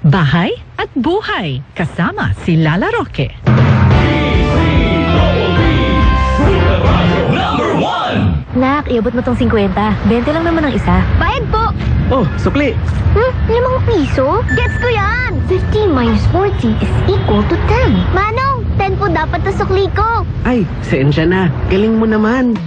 Bahay at buhay, kasama si Lala Roque. Nak, iabot mo tong 50. 20 lang naman ang isa. Bayad po! Oh, sukli. 5 piso? Gets ko yan! 15 minus 40 is equal to 10. Manong, 10 po dapat na sukli ko. Ay, sensya na. Galing mo naman.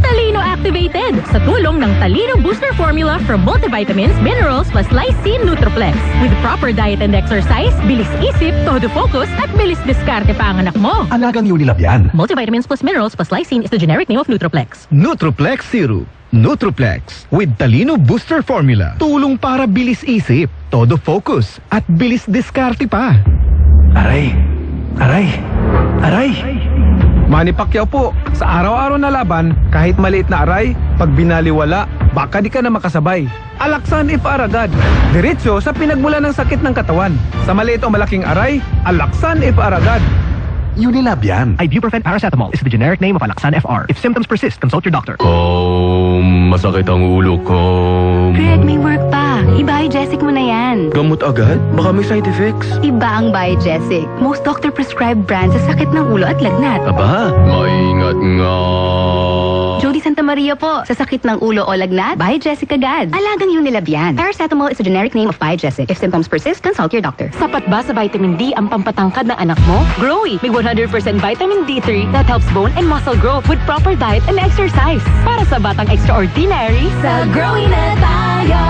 Talino Activated sa tulong ng Talino Booster Formula from multivitamins, minerals plus lysine Nutroplex. With proper diet and exercise, bilis isip, todo focus at bilis diskarte pa ang anak mo. Alagang Unilab yan. Multivitamins plus minerals plus lysine is the generic name of Nutroplex. Nutroplex Syrup. Nutroplex with Talino Booster Formula. Tulong para bilis isip, todo focus at bilis diskarte pa. Aray! Aray! Aray! Manny Pacquiao po, sa araw-araw na laban, kahit maliit na aray, pag binaliwala, baka di ka na makasabay. Alaksan if aragad. Diretso sa pinagmula ng sakit ng katawan. Sa maliit o malaking aray, Alaksan if aragad. Unilab yan. Ibuprofen paracetamol is the generic name of Alaksan FR. If symptoms persist, consult your doctor. Masakit ang ulo ko. Greg, may work pa. I-Biogesic mo na yan. Gamot agad? Baka may side effects. Iba ang Biogesic. Most doctor-prescribed brand sa sakit ng ulo at lagnat. Aba, maingat nga. Jody Santa Maria po. Sa sakit ng ulo o lagnat, Biogesic agad. Alagang Unilab yan. Paracetamol is the generic name of Biogesic. If symptoms persist, consult your doctor. Sapat ba sa vitamin D ang pampatangkad ng anak mo? Growy, may 100% vitamin D3 that helps bone and muscle growth with proper diet and exercise. Para sa batang extraordinary, sa Growy na tayo!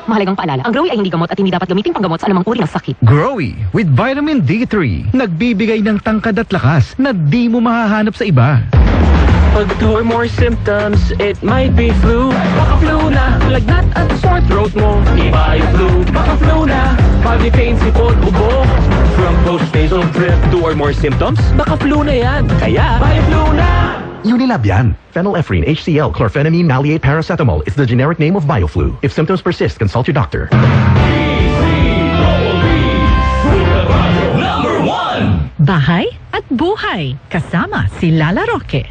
Mahalagang paalala, ang Growy ay hindi gamot at hindi dapat gamitin panggamot sa anumang uri ng sakit. Growy with vitamin D3. Nagbibigay ng tangkad at lakas na di mo mahahanap sa iba. Pag or more symptoms, it might be flu. Baka flu na, lagnat at sore throat mo. Iba yung flu, baka flu na. Body pain, sipon, ubo. From post-nasal drip, 2 or more symptoms, baka flu na yan. Kaya, buy flu na! Unilab yan. Phenylephrine, HCl, chlorphenamine, maleate, paracetamol is the generic name of BioFlu. If symptoms persist, consult your doctor. Bahay at buhay, kasama si Lala Roque.